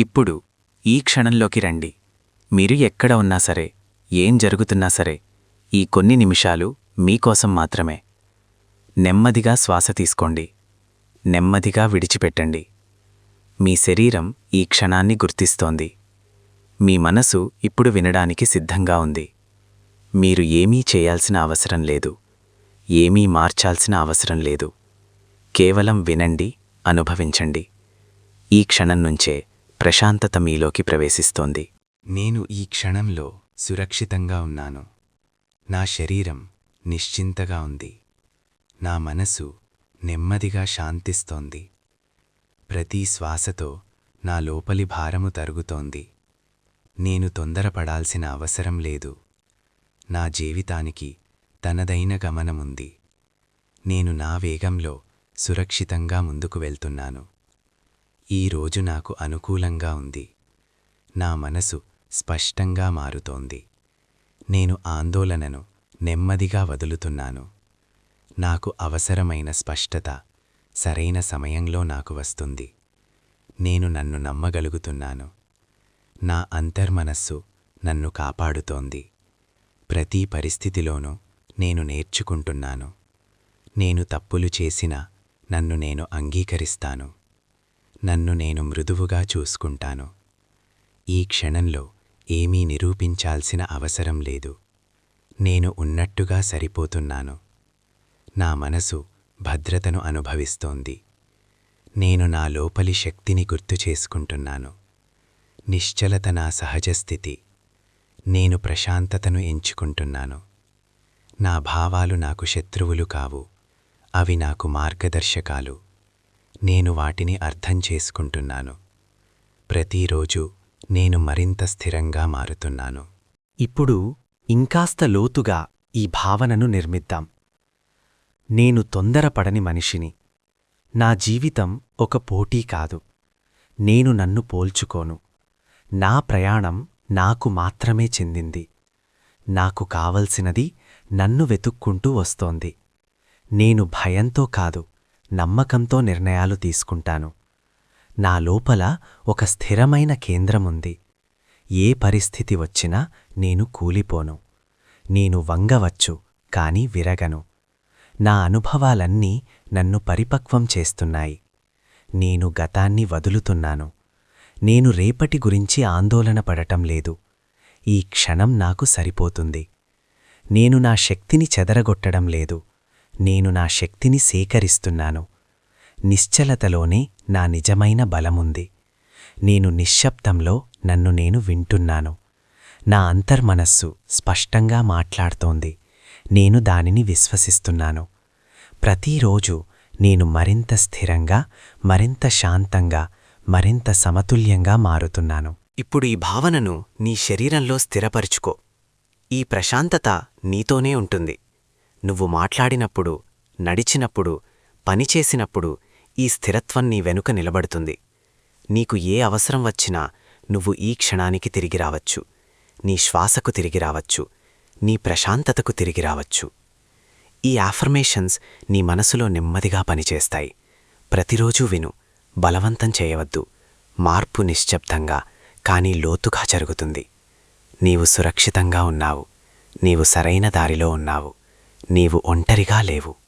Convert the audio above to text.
ఇప్పుడు ఈ క్షణంలోకి రండి. మీరు ఎక్కడ ఉన్నా సరే, ఏం జరుగుతున్నా సరే, ఈ కొన్ని నిమిషాలు మీకోసం మాత్రమే. నెమ్మదిగా శ్వాస తీసుకోండి. నెమ్మదిగా విడిచిపెట్టండి. మీ శరీరం ఈ క్షణాన్ని గుర్తిస్తోంది. మీ మనసు ఇప్పుడు వినడానికి సిద్ధంగా ఉంది. మీరు ఏమీ చేయాల్సిన అవసరం లేదు. ఏమీ మార్చాల్సిన అవసరం లేదు. కేవలం వినండి, అనుభవించండి. ఈ క్షణం నుంచే ప్రశాంతత మీలోకి ప్రవేశిస్తోంది. నేను ఈ క్షణంలో సురక్షితంగా ఉన్నాను. నా శరీరం నిశ్చింతగా ఉంది. నా మనసు నెమ్మదిగా శాంతిస్తోంది. ప్రతి శ్వాసతో నా లోపలి భారము తరుగుతోంది. నేను తొందరపడాల్సిన అవసరం లేదు. నా జీవితానికి తనదైన గమనముంది. నేను నా వేగంలో సురక్షితంగా ముందుకు వెళ్తున్నాను. ఈ రోజు నాకు అనుకూలంగా ఉంది. నా మనసు స్పష్టంగా మారుతోంది. నేను ఆందోళనను నెమ్మదిగా వదులుతున్నాను. నాకు అవసరమైన స్పష్టత సరైన సమయంలో నాకు వస్తుంది. నేను నన్ను నమ్మగలుగుతున్నాను. నా అంతర్మనస్సు నన్ను కాపాడుతోంది. ప్రతి పరిస్థితిలోనూ నేను నేర్చుకుంటున్నాను. నేను తప్పులు చేసినా నన్ను నేను అంగీకరిస్తాను. నన్ను నేను మృదువుగా చూసుకుంటాను. ఈ క్షణంలో ఏమీ నిరూపించాల్సిన అవసరం లేదు. నేను ఉన్నట్టుగా సరిపోతున్నాను. నా మనసు భద్రతను అనుభవిస్తోంది. నేను నా లోపలి శక్తిని గుర్తు చేసుకుంటున్నాను. నిశ్చలత నా సహజస్థితి. నేను ప్రశాంతతను ఎంచుకుంటున్నాను. నా భావాలు నాకు శత్రువులు కావు. అవి నాకు మార్గదర్శకాలు. నేను వాటిని అర్థం చేసుకుంటున్నాను. ప్రతిరోజు నేను మరింత స్థిరంగా మారుతున్నాను. ఇప్పుడు ఇంకాస్త లోతుగా ఈ భావనను నిర్మిద్దాం. నేను తొందరపడని మనిషిని. నా జీవితం ఒక పోటీ కాదు. నేను నన్ను పోల్చుకోను. నా ప్రయాణం నాకు మాత్రమే చెందింది. నాకు కావలసినది నన్ను వెతుక్కుంటూ వస్తోంది. నేను భయంతో కాదు, నమ్మకంతో నిర్ణయాలు తీసుకుంటాను. నా లోపల ఒక స్థిరమైన కేంద్రముంది. ఏ పరిస్థితి వచ్చినా నేను కూలిపోను. నేను వంగవచ్చు, కాని విరగను. నా అనుభవాలన్నీ నన్ను పరిపక్వం చేస్తున్నాయి. నేను గతాన్ని వదులుతున్నాను. నేను రేపటి గురించి ఆందోళన పడటం లేదు. ఈ క్షణం నాకు సరిపోతుంది. నేను నా శక్తిని చెదరగొట్టడం లేదు. నేను నా శక్తిని సేకరిస్తున్నాను. నిశ్చలతలోనే నా నిజమైన బలముంది. నేను నిశ్శబ్దంలో నన్ను నేను వింటున్నాను. నా అంతర్మనస్సు స్పష్టంగా మాట్లాడుతోంది. నేను దానిని విశ్వసిస్తున్నాను. ప్రతిరోజు నేను మరింత స్థిరంగా, మరింత శాంతంగా, మరింత సమతుల్యంగా మారుతున్నాను. ఇప్పుడు ఈ భావనను నీ శరీరంలో స్థిరపరుచుకో. ఈ ప్రశాంతత నీతోనే ఉంటుంది. నువ్వు మాట్లాడినప్పుడు, నడిచినప్పుడు, పనిచేసినప్పుడు ఈ స్థిరత్వం నీ వెనుక నిలబడుతుంది. నీకు ఏ అవసరం వచ్చినా నువ్వు ఈ క్షణానికి తిరిగి రావచ్చు. నీ శ్వాసకు తిరిగి రావచ్చు. నీ ప్రశాంతతకు తిరిగి రావచ్చు. ఈ అఫర్మేషన్స్ నీ మనసులో నెమ్మదిగా పనిచేస్తాయి. ప్రతిరోజూ విను. బలవంతం చేయవద్దు. మార్పు నిశ్శబ్దంగా కానీ లోతుగా జరుగుతుంది. నీవు సురక్షితంగా ఉన్నావు. నీవు సరైన దారిలో ఉన్నావు. నీవు ఒంటరిగా లేవు.